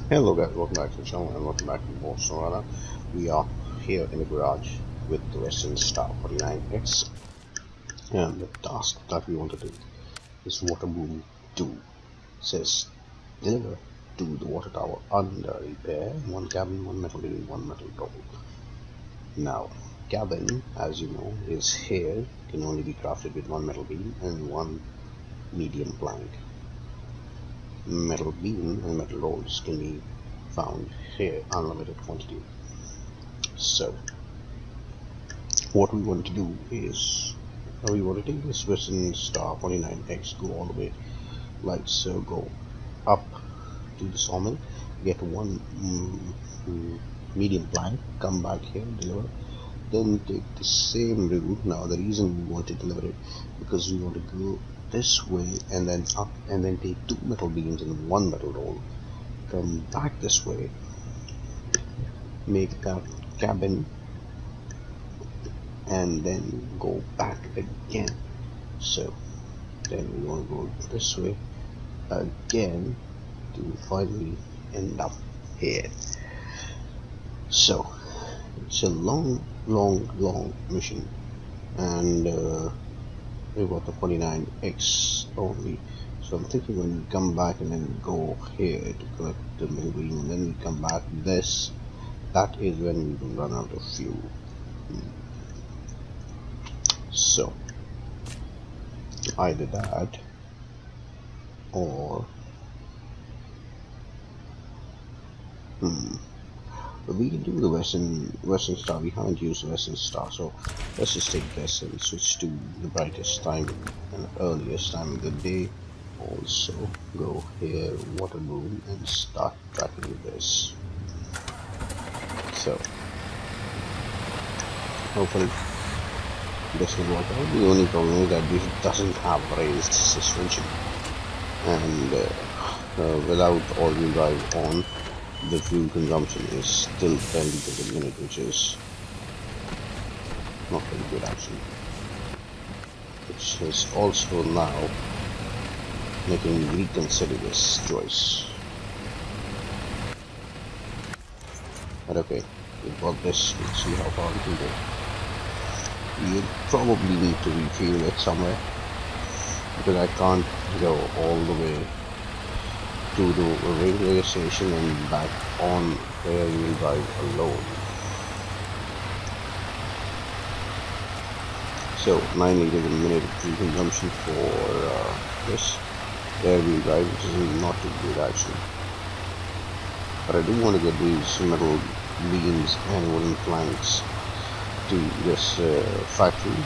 Hello guys, welcome back to the channel and welcome back to more Snowrunner. We are here in the garage with the Western Star 49X, and the task that we want to do is Water Boom 2. It says deliver to the water tower under repair, one cabin, one metal beam, one metal door. Now cabin, as you know, is here, can only be crafted with one metal beam and one medium plank. Metal beam and metal rolls can be found here, unlimited quantity. So what we want to do is we want to take this Western Star 49X, go all the way like so, go up to the sawmill, get one medium plank, come back here, deliver, then take the same route. Now the reason we want to deliver it because we want to go this way and then up and then take two metal beams and one metal roll, come back this way, make a cabin, and then go back again. So then we want to go this way again to finally end up here. So it's a long mission, and we've got the 49X only. So I'm thinking when we come back and then go here to collect the middle beam and then we come back this, that is when we will run out of fuel. So either that or but we can do the Western Star. We haven't used the Western Star, so let's just take this and switch to the brightest time and earliest time of the day. Also go here, water boom, and start tracking this. So hopefully this will work out. The only problem is that this doesn't have raised suspension, and without all-wheel drive on, the fuel consumption is still 10 liters a minute, which is not very good actually. Which is also now making me reconsider this choice. But okay, we've got this, we'll see how far we can go. You'll probably need to refuel it somewhere, because I can't go all the way to the railway station and back on rear-wheel drive alone. So 9 liters a minute fuel consumption for this rear-wheel drive, which is not too good actually. But I do want to get these metal beams and wooden planks to this factory.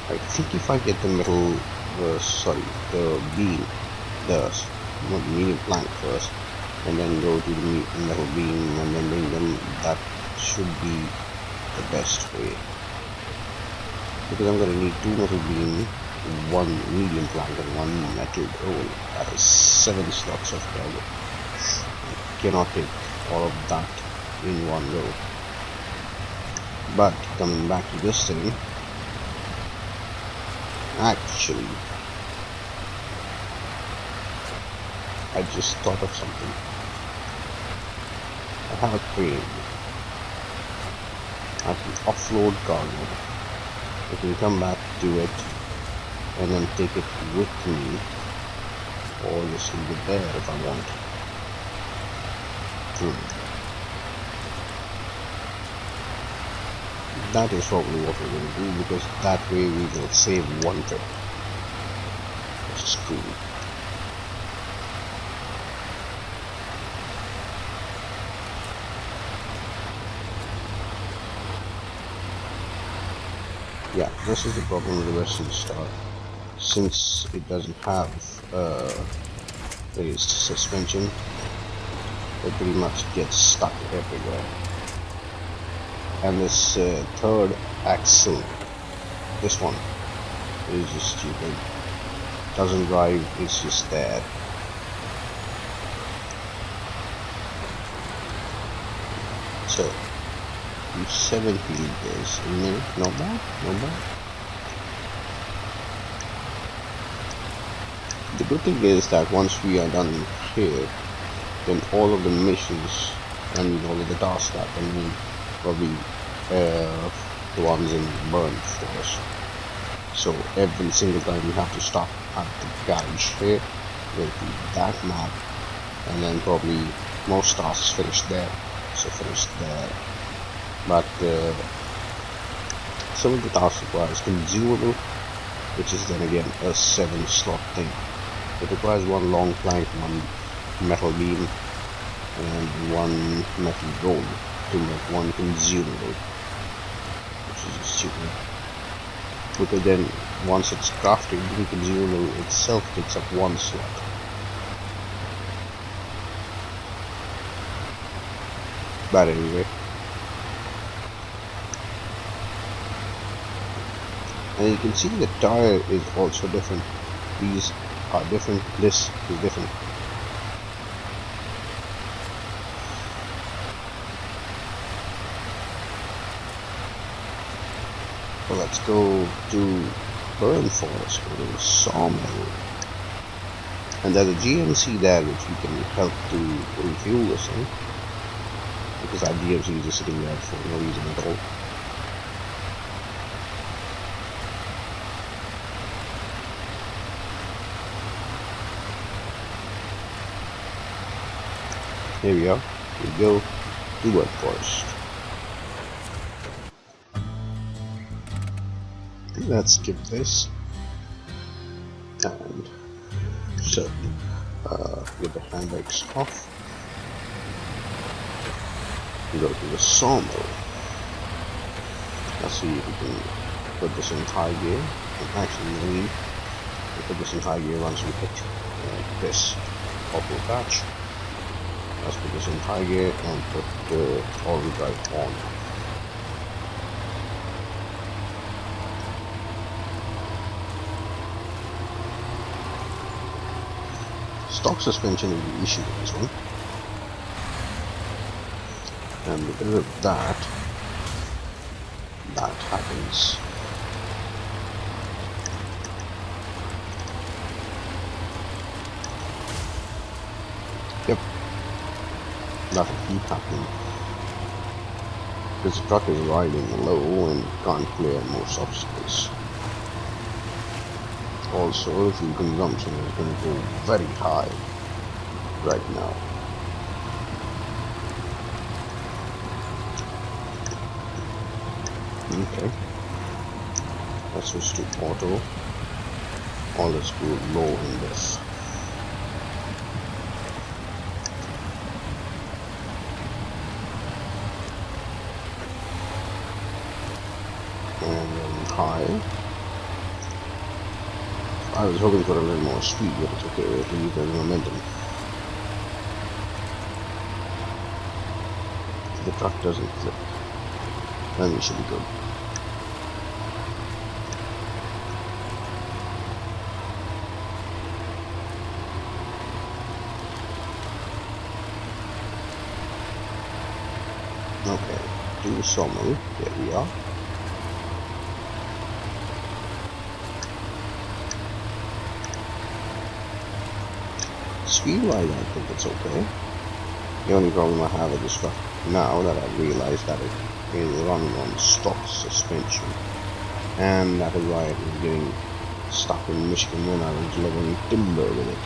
I think if I get the metal, the beam, the medium plank first, and then go to the metal beam and then bring them, that should be the best way. Because I'm going to need two metal beam, one medium plank, and one metal roll. That is 7 slots of cargo. I cannot take all of that in one go. But coming back to this thing, actually, I just thought of something. I have a crane. I can offload cargo. I can come back to it and then take it with me, or just leave it there if I want. That is probably what we're going to do, because that way we will save one trip, which is cool. Yeah, this is the problem with the Western Star. Since it doesn't have raised suspension, it pretty much gets stuck everywhere. And this third axle, this one, is just stupid. Doesn't drive, it's just there. So 70 liters a minute, not bad, not bad. The good thing is that once we are done here, then all of the missions and all of the tasks that can be probably the ones in Burn Forest. So every single time you have to stop at the garage here, go to that map, and then probably most tasks finished there. So finished there. But some of the tasks requires consumable, which is then again a 7-slot thing. It requires one long plank, one metal beam, and one metal roll to make one consumable, which is stupid. Because then once it's crafted, the consumable itself takes up 1 slot. But anyway. And you can see the tire is also different. These are different, this is different. So let's go to Burn Forest, go to Sawmill. And there's a GMC there which we can help to refuel this thing. Because that GMC is just sitting there for no reason at all. Here we are. We go to Burn Forest. Let's skip this and so get the handbrakes off. We go to the sawmill. Let's see if we can put this in high gear. And actually, we put this in high gear once we hit this auto patch. Let's put this in high gear and put all the drive on. Stock suspension is the issue with this one, and because of that happens. Yep, that'll keep happening because the truck is riding low and can't clear most obstacles. Also, the fuel consumption is going to go very high right now. Okay, let's switch to auto. Or let's go low in this. And then high. I was hoping for a little more speed, but it's okay, at least there's momentum. If the truck doesn't flip, then we should be good. Okay, do sawmill, here we are. Speed-wise, I think it's okay. The only problem I have with this truck now that I've realized that it is running on stock suspension, and that is why it was getting stuck in Michigan when I was delivering timber with it.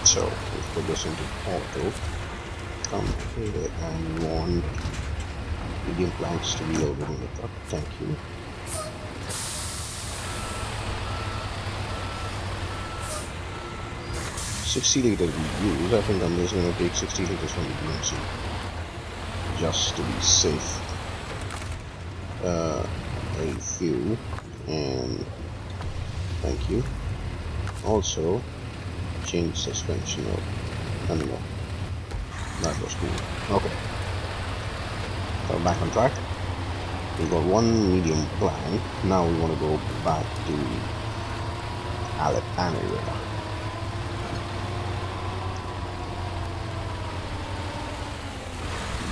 So let's put this into auto. Come here and want medium planks to be loaded in the truck. Thank you. $60 liters we use. I think I'm just going to take 60 liters from the BMC just to be safe. A few, and thank you. Also, change suspension. I don't know. That was cool. Okay. So back on track. We've got one medium plank. Now we want to go back to Albany.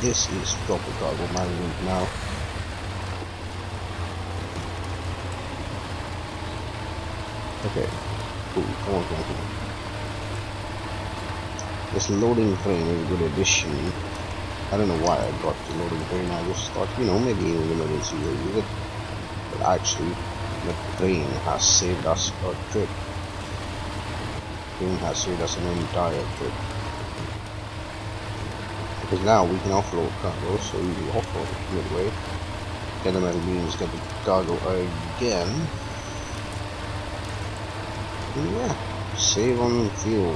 This is proper cargo management now. Okay, cool, come on, come on, come on. This loading train is a good addition. I don't know why I got the loading train, I just thought, you know, maybe in an emergency we'll use it. But actually, the train has saved us a trip. The train has saved us an entire trip. Because now we can offload cargo, so we will offload it midway. Get the metal beams, get the cargo again. And yeah, save on fuel.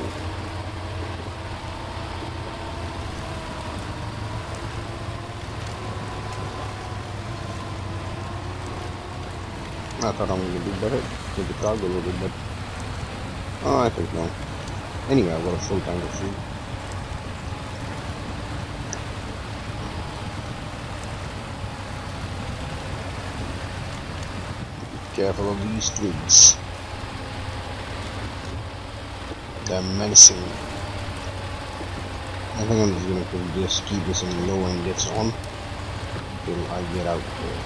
I thought I'm gonna do better with the cargo loaded, but oh, I think no. Anyway, I've got a full tank of fuel. Be careful of these twigs. They're menacing. I think I'm just gonna just keep this in low and gets on till I get out there.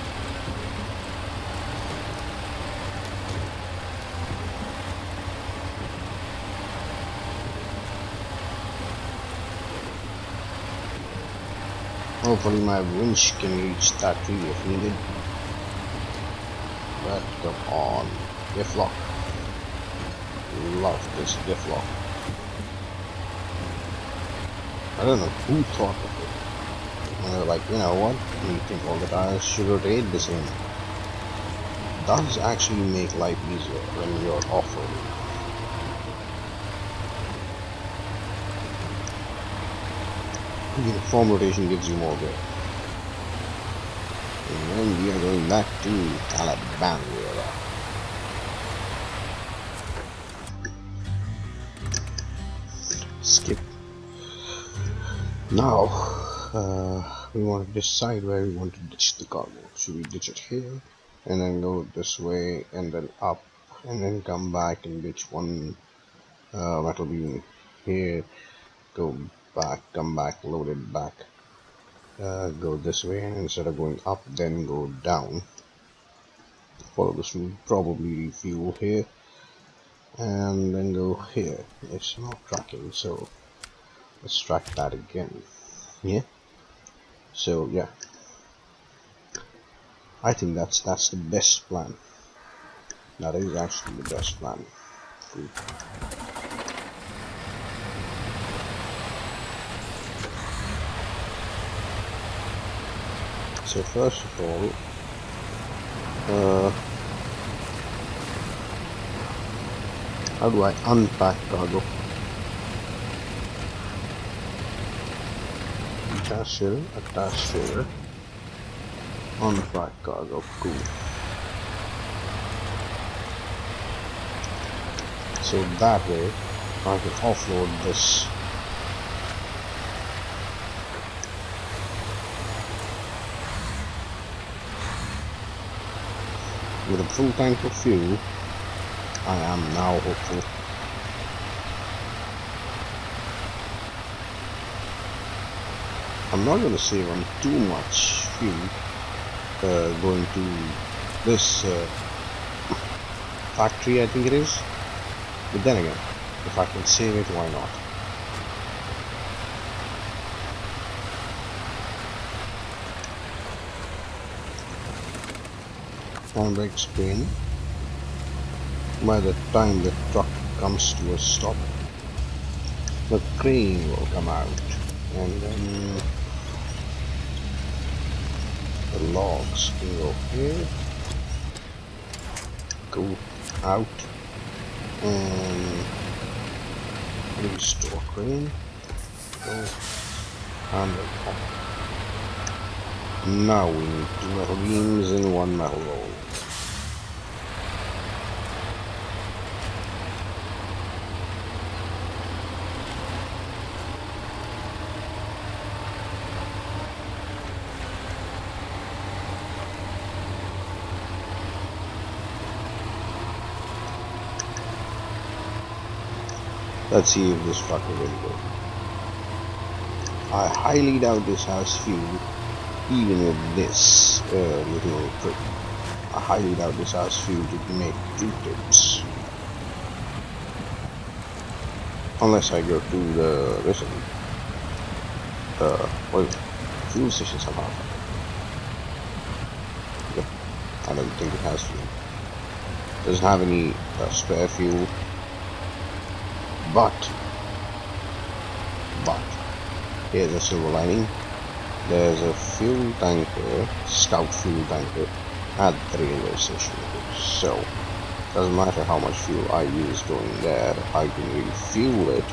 Hopefully my winch can reach that tree if needed. But come on, diff lock. Love this diff lock. I don't know who thought of it. And they're like, you know what? We think all the tires should rotate the same. It does actually make life easier when you're off-roading. Uniform rotation gives you more grip. And then we are going back to Albany. Skip. Now, we want to decide where we want to ditch the cargo. Should we ditch it here, and then go this way, and then up, and then come back and ditch one metal beam here, go back, come back, load it back, go this way, and instead of going up, then go down. Follow this route, probably refuel here, and then go here. It's not tracking, so let's track that again. Yeah. So yeah, I think that's the best plan. That is actually the best plan. Cool. So first of all, how do I unpack cargo? Attach here, unpack cargo, cool. So that way I can offload this. With a full tank of fuel, I am now hopeful. I'm not going to save on too much fuel going to this factory, I think it is. But then again, if I can save it, why not? And explain, by the time the truck comes to a stop, the crane will come out, and then the logs can go here, go out, and restore crane, go, and then up. Now we need 2 metal beams and 1 metal roll. Let's see if this truck will really go. I highly doubt this has fuel, even with this little trick. I highly doubt this has fuel to make 2 trips. Unless I go to the listen, well, fuel station somehow. Yep, I don't think it has fuel. Doesn't have any spare fuel, but here's a silver lining. There's a fuel tanker, scout fuel tanker, at the railway station. So doesn't matter how much fuel I use going there, I can refuel it,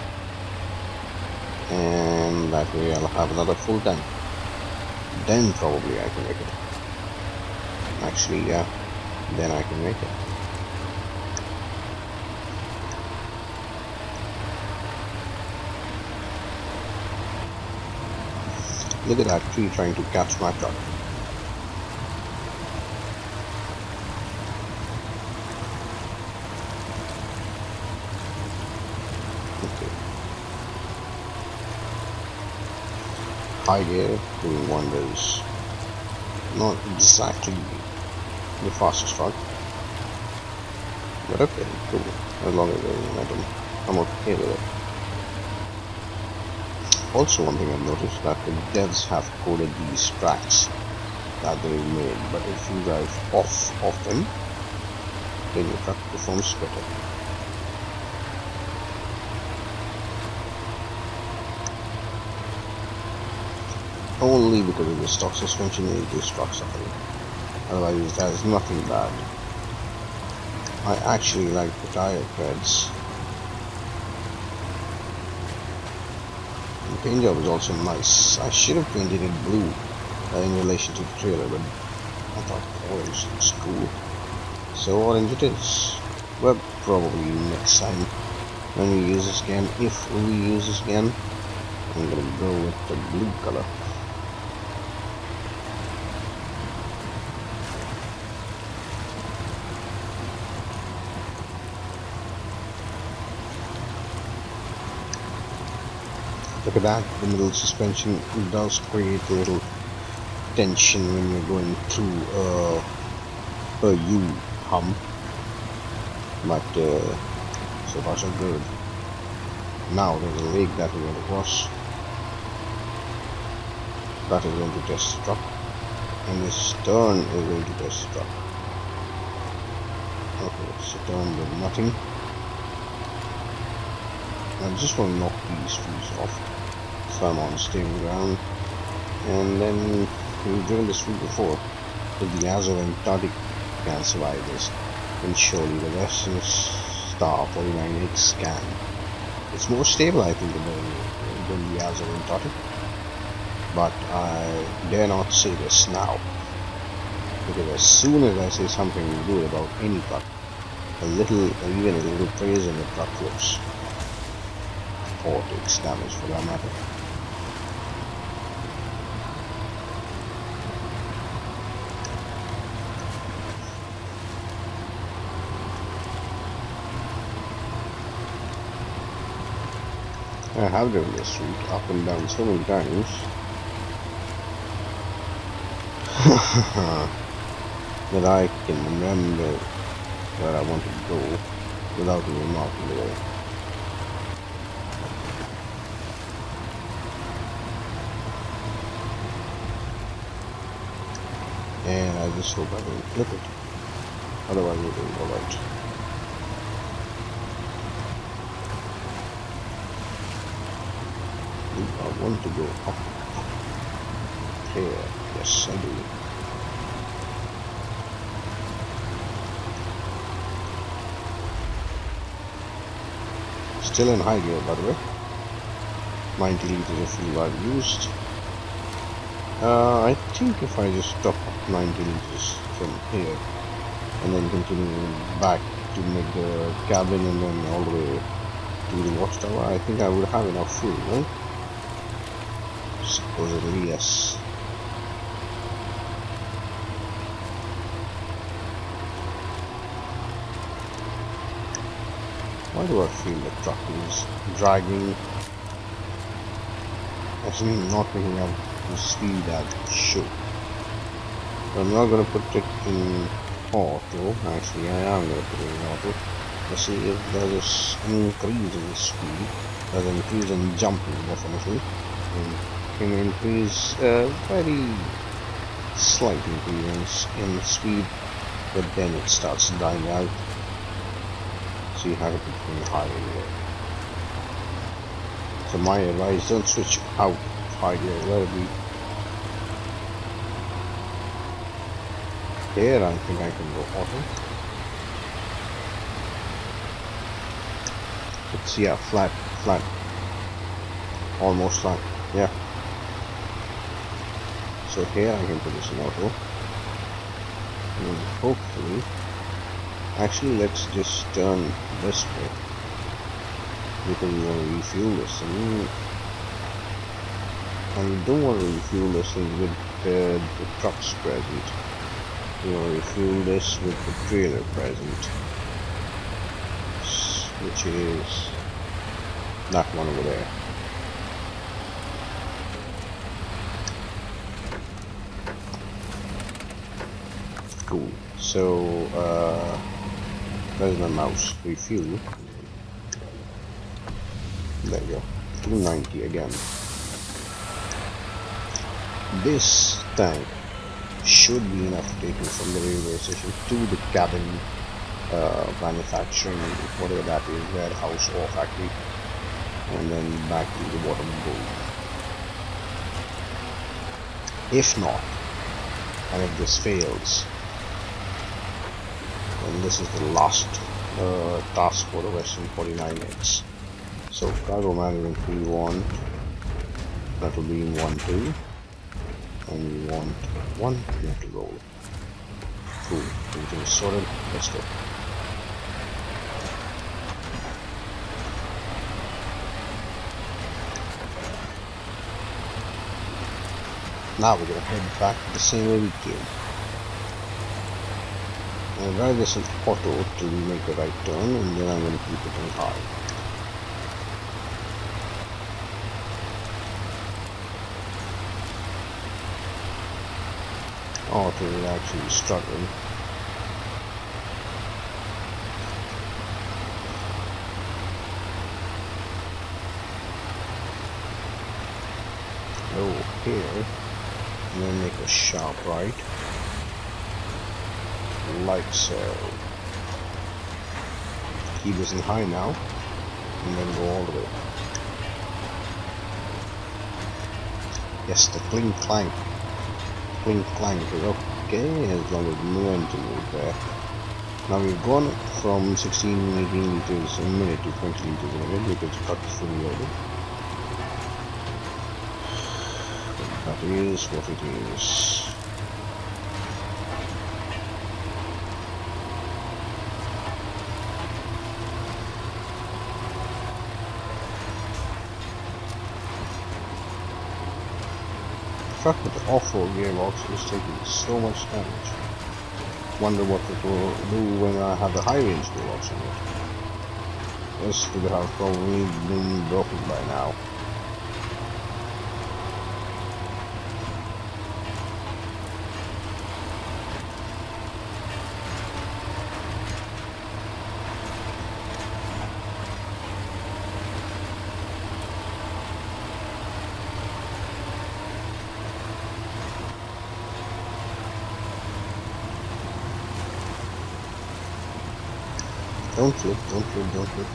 and that way I'll have another full tank. Then probably I can make it. Actually, yeah, then I can make it. Look at that tree trying to catch my truck. Okay. High gear doing wonders. Not exactly the fastest truck, but okay, cool. As long as there's momentum, I'm okay with it. Also, one thing I've noticed that the devs have coded these tracks that they made, but if you drive off them, then your truck performs better. Only because of the stock suspension is this truck suffering. Otherwise, there's nothing bad. I actually like the tire treads. The paint job is also nice. I should have painted it blue in relation to the trailer, but I thought orange looks cool. So orange it is. Well, probably next time when we use this again, if we use this again, I'm gonna go with the blue color. Look at that, the middle suspension does create a little tension when you're going through a U-hump, but so far so good. Now there's a lake that we're going to cross. That is going to test the truck, and this turn is going to test the truck. Okay, so turn with nothing. I just want to knock these trees off. So I'm on stable ground, and then we've driven this route before. If the Azov and Antarctic can survive this, then surely the Western Star 49X can. It's more stable, I think, than the Azov and Antarctic, but I dare not say this now, because as soon as I say something good about any truck, even a little praise in the truck flips, or takes damage for that matter. I have driven this route up and down so many times that I can remember where I want to go without even marking the way. And I just hope I don't flip it, otherwise it will go right. I want to go up here. Yes, I do. Still in high gear, by the way. 90 liters of fuel I've used. I think if I just top up 90 liters from here and then continue back to make the cabin and then all the way to the watchtower, I think I would have enough fuel, right? Supposedly, yes. Why do I feel the truck is dragging? Actually, not picking up the speed that it should. But I'm not going to put it in auto. Actually, I am going to put it in auto. Let's see if there's an increase in speed. There's an increase in jumping definitely, and can increase very slight increase in speed, but then it starts dying out. So you have to put it higher anyway. So my advice, don't switch out higher, let it be. Here I think I can go auto. It's, yeah, flat, almost flat, yeah. So here I can put this in auto, and hopefully, actually let's just turn this way, because we want to refuel this thing, and we don't want to refuel this thing with the trucks present. We want to refuel this with the trailer present, which is that one over there. Cool. So where's my mouse? Refuel. There you go. 290 again. This tank should be enough to take me from the railway station to the cabin manufacturing, whatever that is, warehouse or factory, and then back to the bottom bowl. If not, and if this fails, then this is the last task for the Western 49X. So cargo management we want, that will be in 1-2, and we want 1 metal roll. Cool, everything is sorted, let's go. Now we're gonna head back the same way we came. I'll drive this in auto till we make a right turn, and then I'm gonna keep it in high. Auto is actually struggling. Go here, and then make a sharp right, like so. Keep this in high now, and then go all the way. Yes, the clink clank is okay, as long as the momentum is there. Now we've gone from 16-18 liters a minute to 20 liters a minute because the truck is fully loaded. That is what it is. Truck with the off-road gearbox is taking so much damage. Wonder what it will do when I have the high-range gearbox in it. This could have probably been broken by now. Don't flip, don't flip, don't flip.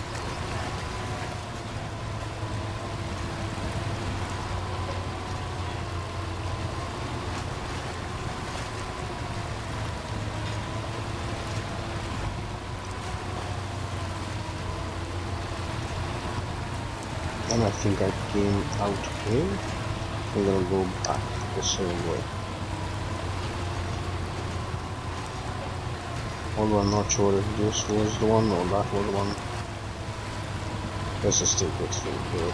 And I think I came out here. I'm gonna go back the same way. Although I'm not sure if this was the one or that was the one. Let's just take it through here.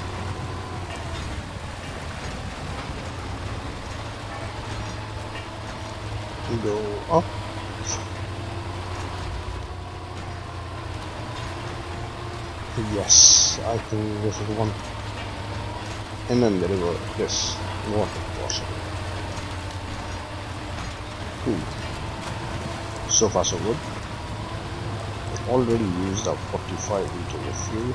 Go up. Yes, I think this is the one. And then the river, yes, water crossing. Cool. So far so good. We've already used up 45 liters of fuel.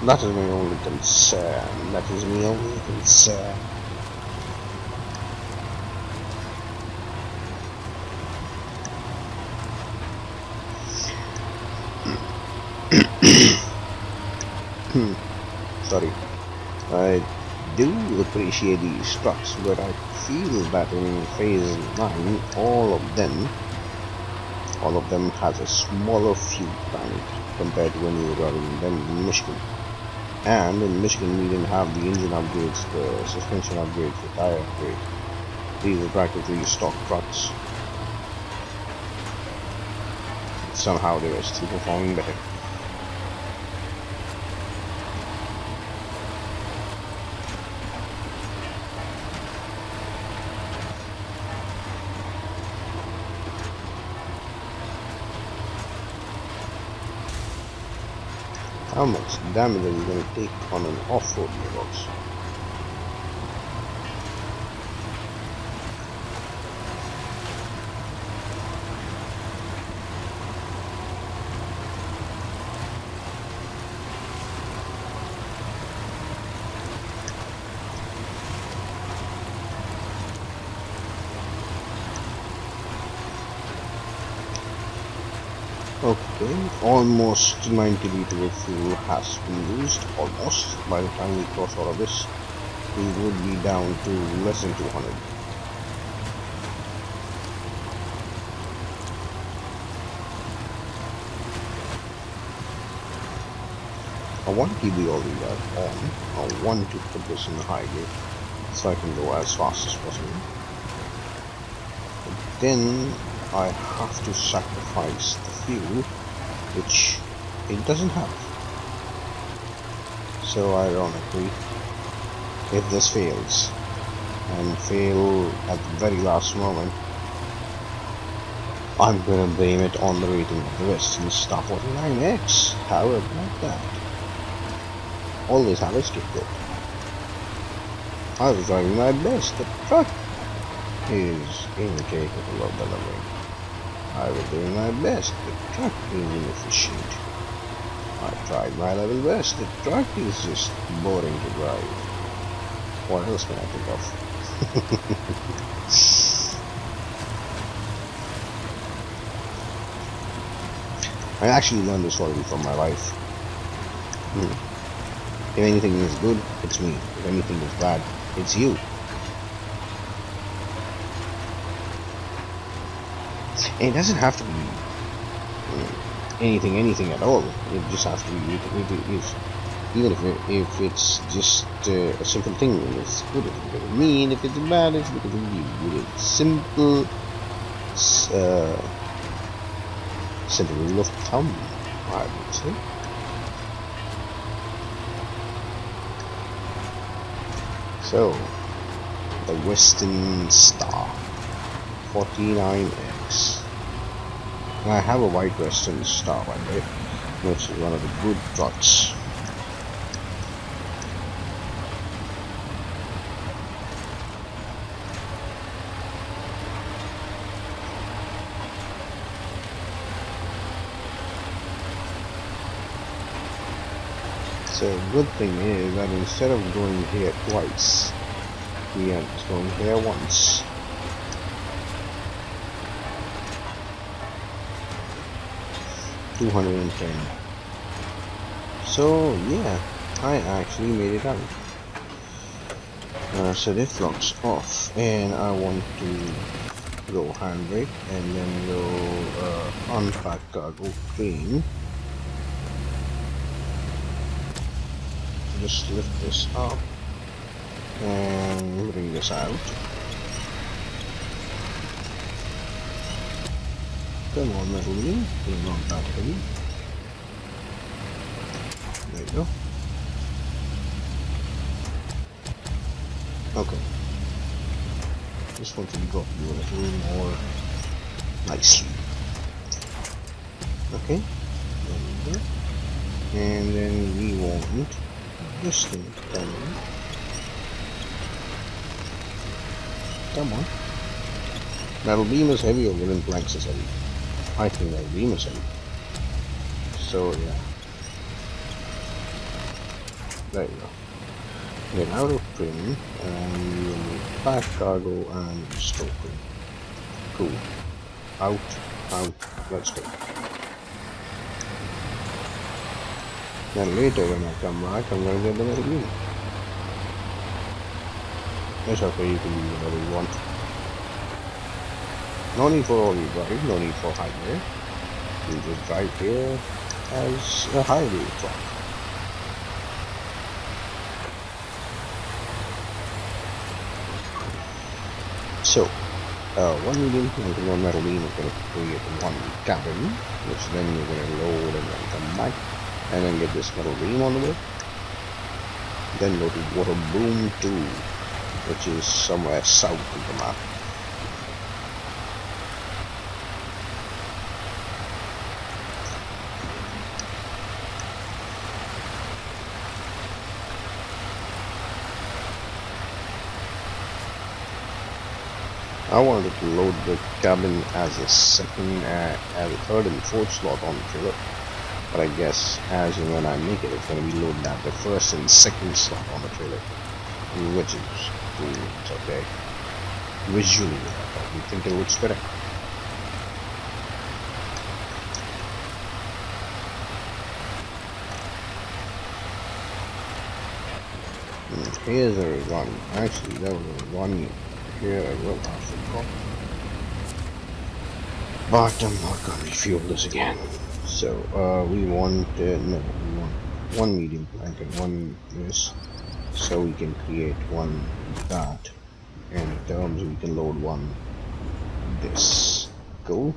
That is my only concern. That is my only concern. Sorry. I do appreciate these trucks, but I feel that in phase 9, all of them has a smaller fuel tank compared to when we were driving them in Michigan. And in Michigan we didn't have the engine upgrades, the suspension upgrades, the tire upgrades. These are practically stock trucks. Somehow they were still performing better. How much damage are you going to take on an off-road gearbox? Okay, almost 90 liters of fuel has been used, almost. By the time we cross all of this, we would be down to less than 200. I want to keep the all wheel on. I want to put this in the high gear so I can go as fast as possible. But then I have to sacrifice the fuel, which it doesn't have. So ironically, if this fails, and fail at the very last moment, I'm gonna blame it on the rating of the Western Star 49X. How about that? Always have a scapegoat. I was driving my best. The truck is incapable of delivering. I was doing my best. The truck is inefficient. I tried my level best. The truck is just boring to drive. What else can I think of? I actually learned this already from my life. If anything is good, it's me. If anything is bad, it's you. And it doesn't have to be anything at all. It just has to be, even if it's just a simple thing. It's good, it's because of me, and if it's bad, it's because of you. It's simple rule of thumb, I would say. So, the Western Star 49X. I have a white Western Star by the way, which is one of the good trucks. So good thing is that instead of going here twice, we are just going here once. $210. So yeah, I actually made it out. So this locks off, and I want to go handbrake and then go unpack cargo crane. Just lift this up and bring this out. Come on, metal wheel, it's not that heavy. There you go. Okay. Just want to drop you a little more nicely. Okay. There we go. And then we want this thing to come in. Come on. Metal beam is heavy or wooden planks is heavy? I think metal beam is heavy. So yeah. There you go. Get out of trim and you need back cargo and stoking. Cool. Out, let's go. Then later when I come back, I'm gonna get the metal beam. It's okay, you can do whatever you want. No need for all-wheel drive, no need for highway. You just drive here as a highway truck. So, one medium and one metal beam is going to create one cabin, which then you're going to load and then come back, and then get this metal beam on the way. Then go to water boom 2, which is somewhere south of the map. I wanted to load the cabin as a second, as a third and fourth slot on the trailer, but I guess as and when I make it, it's going to be loaded at the first and second slot on the trailer, which is cool. It's okay. Visually, I probably think it looks better. Here's a run. Actually, there was a run here I will have forgot. But I'm not gonna refuel this again. So we want one medium plank and one this, so we can create one that, and in terms we can load one this. Cool.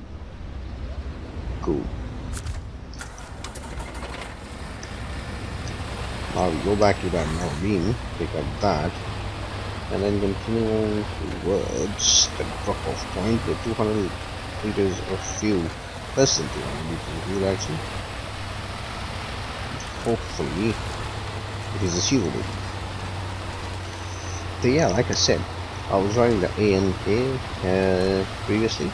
Now we go back to that metal beam, pick up that, and then continue towards the drop-off point with 200 liters of fuel, less than 200 liters of fuel actually. Hopefully it is achievable. So yeah, like I said, I was driving the ANK previously,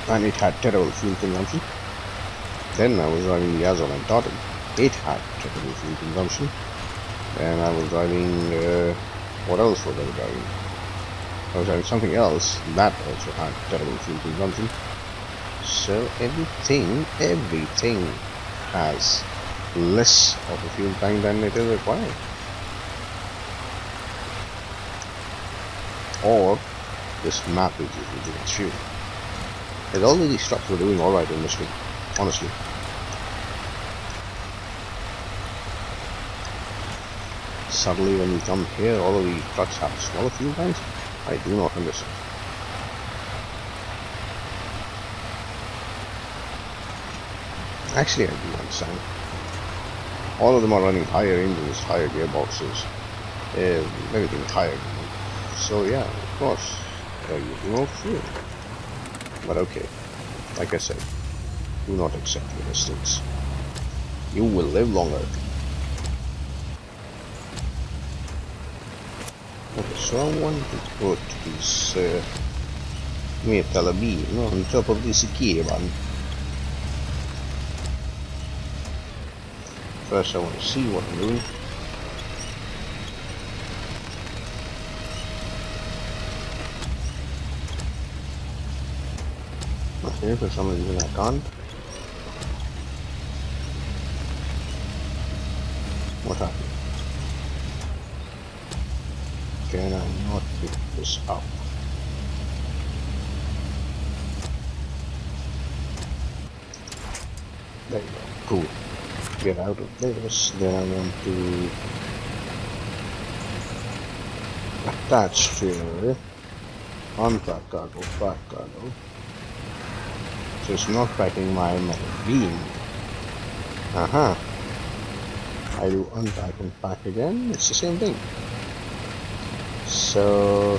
and it had terrible fuel consumption. Then I was driving the Azon and Totem. It had terrible fuel consumption. And I was driving, what else was I driving? I was driving something else that also had terrible fuel consumption. So everything has less of a fuel tank than it is required. Or this map is using too much fuel. Because all of these trucks were doing alright in this week, honestly. Suddenly when we come here, all of these trucks have smaller fuel tanks. I do not understand. Actually, I do understand. All of them are running higher engines, higher gearboxes, everything higher. So yeah, of course, they're using more fuel. But okay, like I said, do not accept the distance. You will live longer. Okay, so I want to put this metal beam on top of this IKEA one. First I want to see what I'm doing. Okay, for some reason I can't. What happened? Can I not pick this up? There you go. Cool. Get out of this. Then I want to attach trailer, unpack cargo, pack cargo. So it's not packing my metal beam. Aha. I do unpack and pack again. It's the same thing. So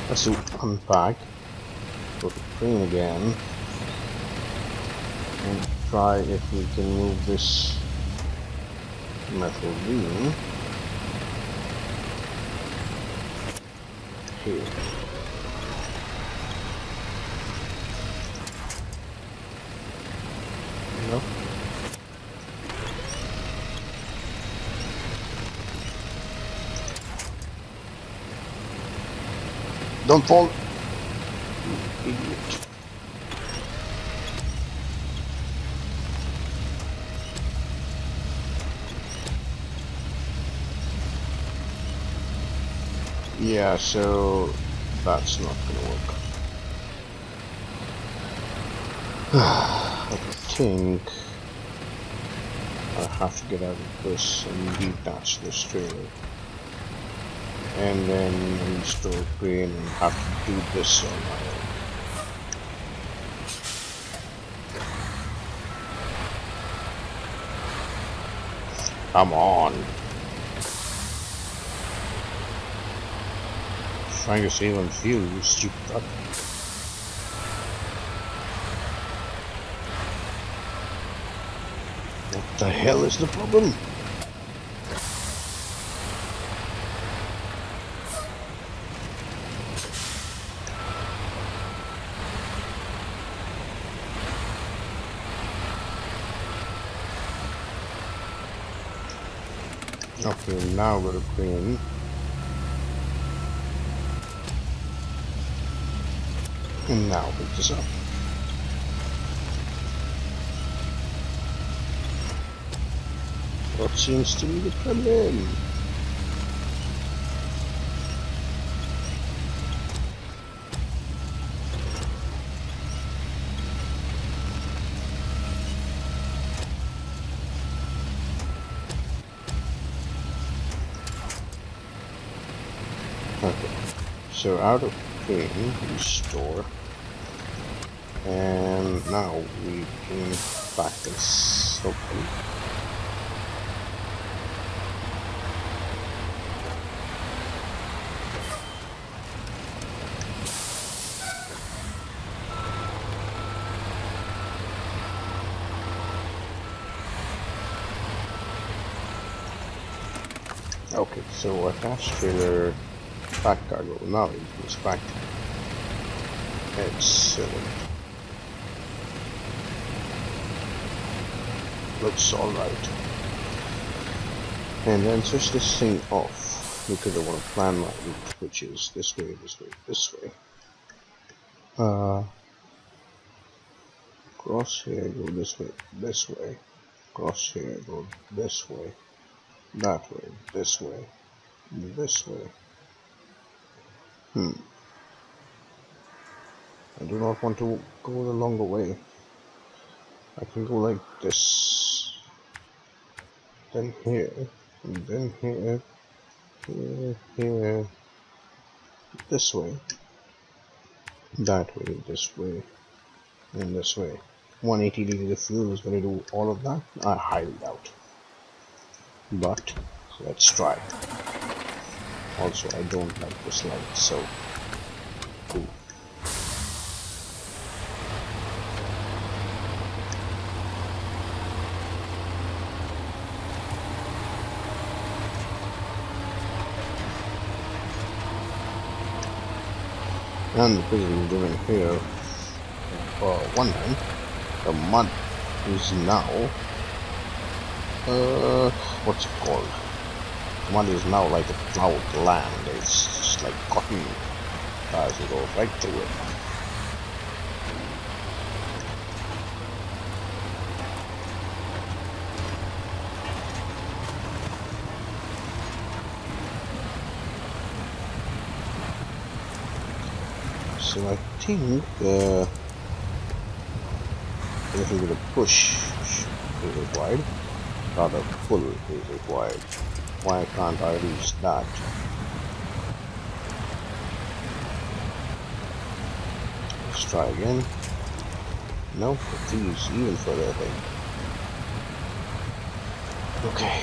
let's do unpack. Go to crane again. And try if we can move this metal beam here. No. Don't fall! You idiot. Yeah, so that's not gonna work. I think I have to get out of this and detach this trailer. And then restore crane and have to do this on my own. Come on. Trying to save on fuel, you stupid fuck. What the hell is the problem? Okay, now we're crane. And now pick this up. What seems to be the problem? Okay, so out of crane, restore. And now we can back this open. Okay, so attach trailer, back cargo. Now it's back. Excellent. Looks alright. And then switch this thing off because I want to plan my route, which is this way, this way, this way. Cross here, go this way, cross here, go this way, that way, this way, this way. I do not want to go the longer way. I can go like this, then here, and then here, here, this way, that way, this way, and this way. 180 liters of fuel is going to do all of that? I highly doubt. But let's try. Also, I don't like this light, so cool. And because we're doing here one time, the mud is now what's it called? The mud is now like a plowed land. It's just like cotton as you go right through it. So I think a little bit of push is required, rather pull is required. Why can't I reach that? Let's try again. No, please, even further, I think. Okay,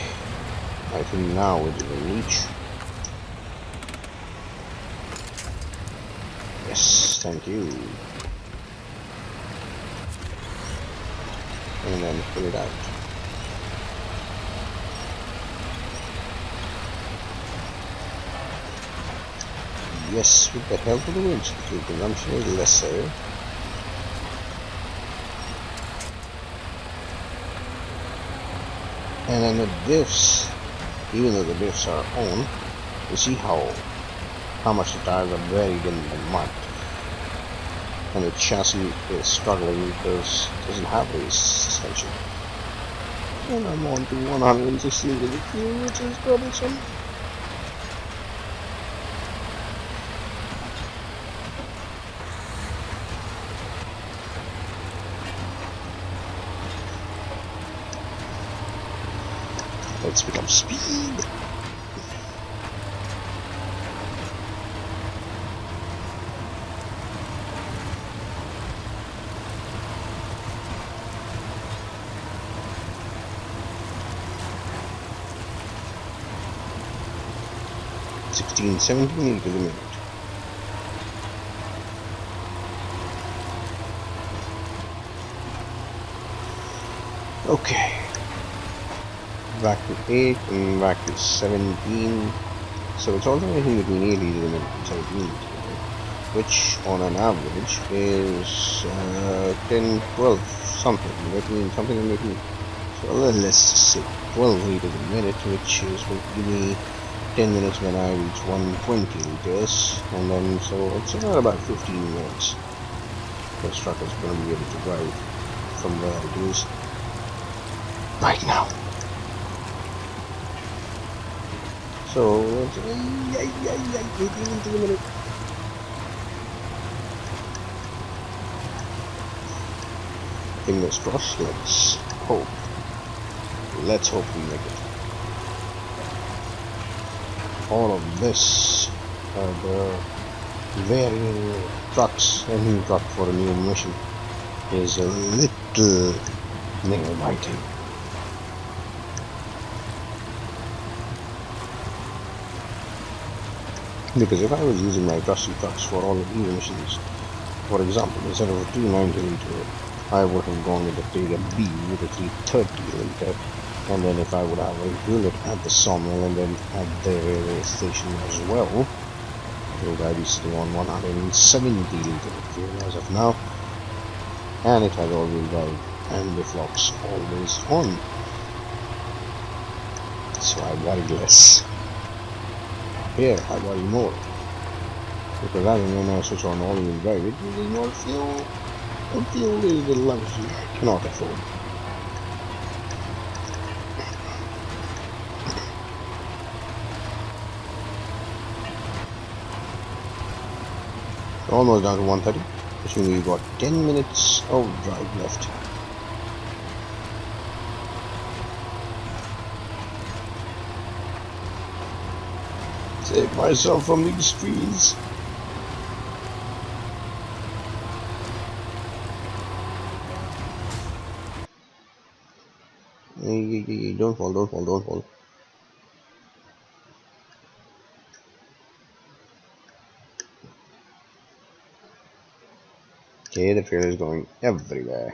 I think now it will reach. Yes, thank you. And then pull it out. Yes, with the help of the winch, the consumption is lesser. And then the diffs, even though the diffs are on, you see how how much the tires are buried in the mud. And the chassis is struggling because it doesn't have race suspension. And I'm on to 160 liters of fuel, which is troublesome. Let's pick up speed. $16, $17 liters a minute. Okay. Back to 8 and back to 17. So it's alternating between 8 liters a minute and 17 liters a minute, which on an average is 10, 12 something in between. So let's just say 12 liters a minute, which is going to give me 10 minutes when I reach 120 liters, and then so it's about 15 minutes. This truck is going to be able to drive from where it is right now. So it's 18 liters a minute. Fingers crossed. Let's hope we make it. All of this, the varying trucks, a new truck for a new mission, is a little nail-biting. Because if I was using my trusty trucks for all of these missions, for example, instead of a 290 liter, I would have gone with a Taylor B with a 330 liter. And then if I would have a unit at the sawmill and then at the railway station as well, would I be sitting on 170 litres of fuel as of now, and it has all-wheel drive and the flocks always on. So I worry less. Here I worry more, because as and when I switch on all-wheel drive, it uses more fuel, and fuel is the luxury I cannot afford. Almost down to 130, which means we've got 10 minutes of drive left. Save myself from these trees. Don't fall. Okay, the trailer is going everywhere.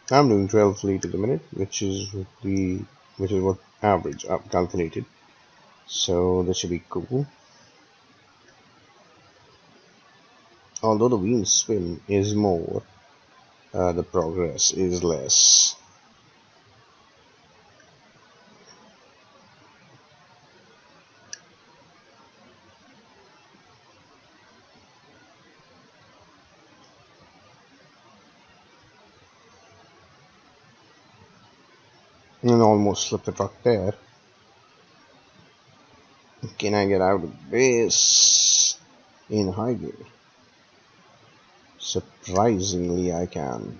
I'm doing 12 liters a minute, which is what average I've calculated. So this should be cool. Although the wheel spin is more, the progress is less. And almost slipped the truck there. Can I get out of this in high gear? Surprisingly, I can.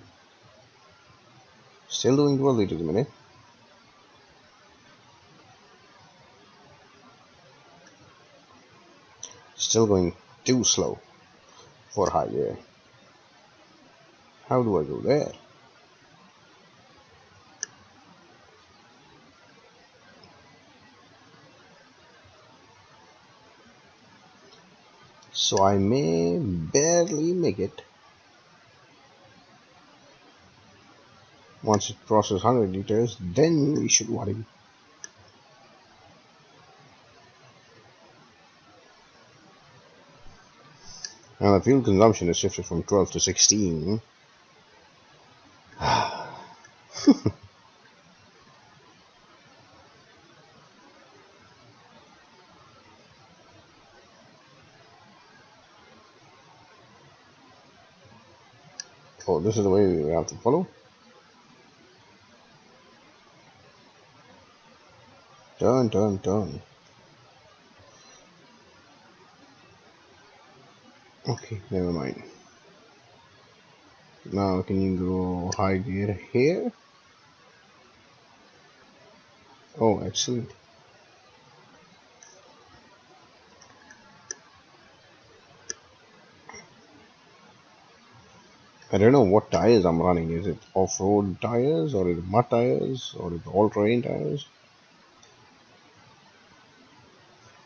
Still doing 12 liters a minute. Still going too slow for high gear. How do I go there? So I may barely make it. Once it crosses 100 liters, then we should worry. Now the fuel consumption has shifted from 12 to 16. Oh, this is the way we have to follow. Turn, turn, turn. Okay, never mind. Now can you go high gear here? Oh, excellent. I don't know what tires I'm running. Is it off-road tires, or is it mud tires, or is it all-terrain tires?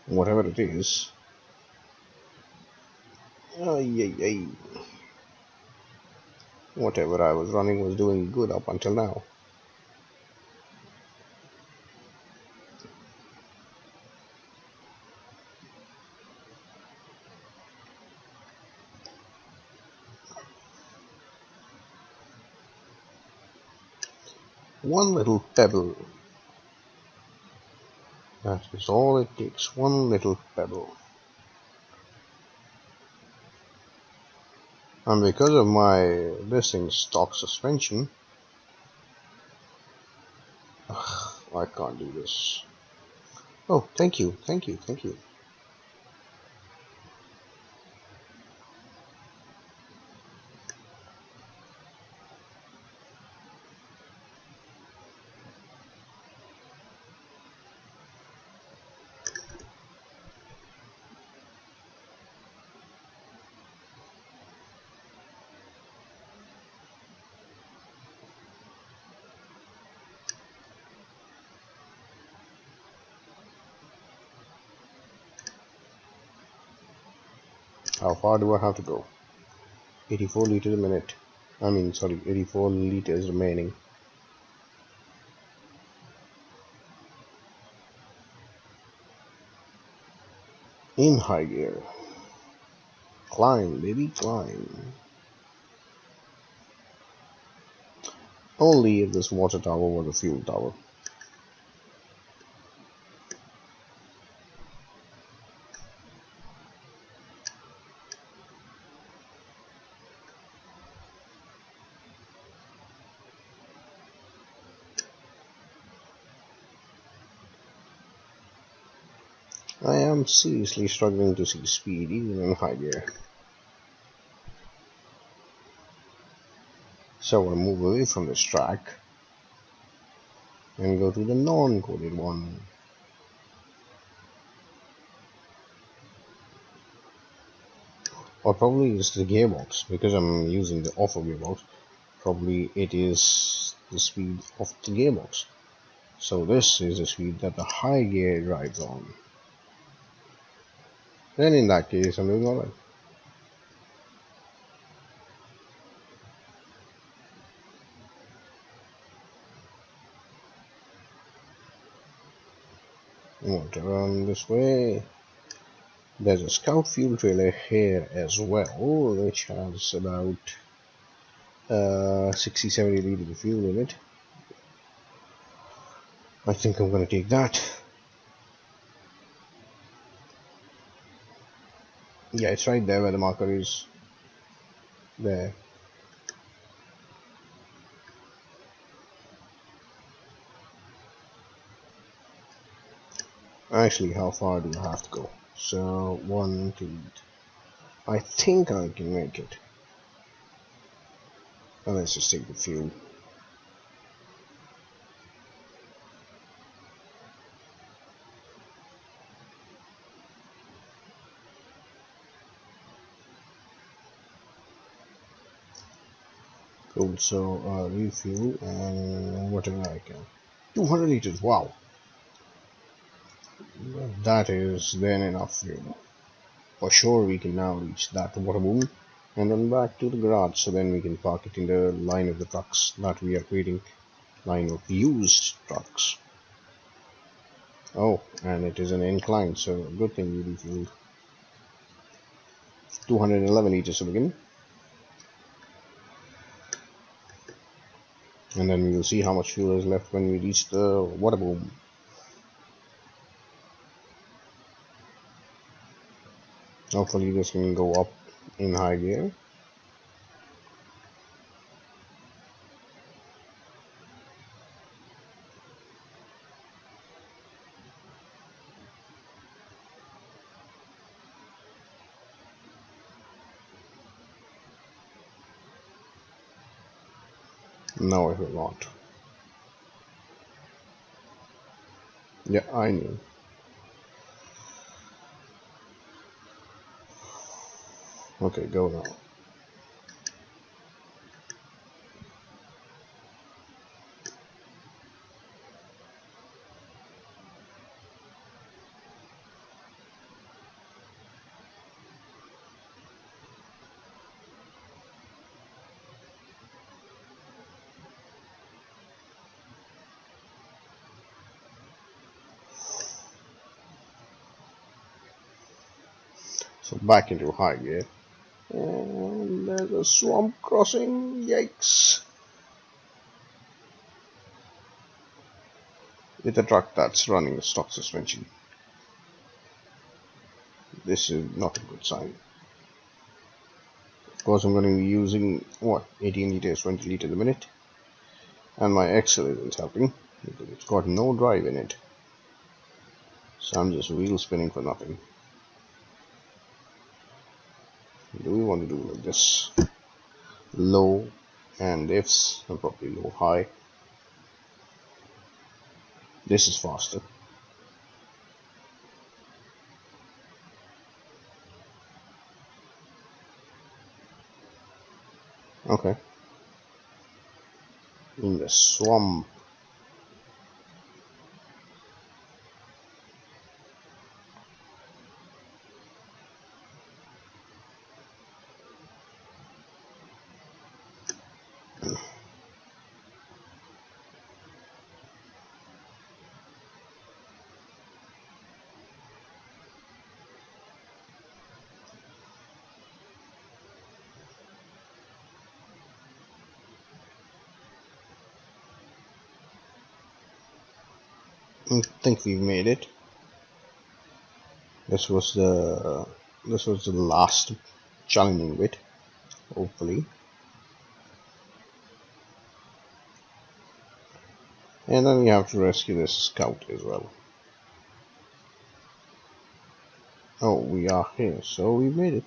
Whatever it is. Ay, ay, ay. Whatever I was running was doing good up until now. One little pebble. That is all it takes. One little pebble. And because of my this thing's stock suspension, I can't do this. Oh, thank you, thank you, thank you. How far do I have to go? 84 liters a minute. I mean, sorry, 84 liters remaining. In high gear. Climb, baby, climb. Only if this water tower was a fuel tower. I am seriously struggling to see speed even in high gear. So I'll move away from this track and go to the non-coded one. Or probably it's the gearbox, because I'm using the offer gearbox. Probably it is the speed of the gearbox. So this is the speed that the high gear drives on. Then in that case, I'm doing alright. I want to run this way. There's a scout fuel trailer here as well, which has about 60-70 liters of fuel in it. I think I'm going to take that. Yeah, it's right there where the marker is. There. Actually, how far do I have to go? So, 1, 2. I think I can make it. And let's just take the fuel. Cool, so refuel and whatever I can. 200 liters, wow. That is then enough fuel. For sure we can now reach that water boom and then back to the garage, so then we can park it in the line of the trucks that we are creating. Line of used trucks. Oh, and it is an incline, so good thing we refueled. 211 liters to begin. And then we will see how much fuel is left when we reach the water boom. Hopefully this can go up in high gear. No, it will not. Yeah, I knew. Okay, go now. So back into high gear. And there's a swamp crossing. Yikes. With a truck that's running a stock suspension. This is not a good sign. Of course, I'm going to be using, what, 18 liters, 20 liters a minute. And my axle isn't helping, because it's got no drive in it. So I'm just wheel spinning for nothing. Do we want to do like this? Low and ifs, and probably low high. This is faster. Okay. In the swamp. I think we've made it. This was the last challenging bit, hopefully. And then we have to rescue this scout as well. Oh, we are here, so we made it.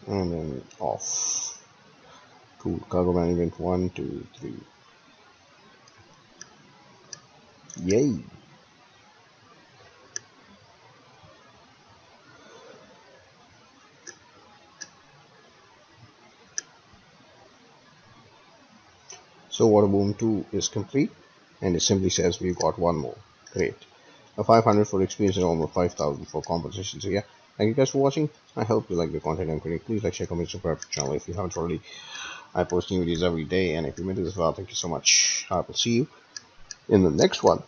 And then off. Cool. Cargo management 1, 2, 3. Yay! So water boom 2 is complete, and it simply says we've got one more. Great. A 500 for experience and almost 5,000 for compensation. So yeah, thank you guys for watching. I hope you like the content I'm creating. Please like, share, comment, subscribe to the channel if you haven't already. I post new videos every day, and if you made it this far, thank you so much. I will see you in the next one.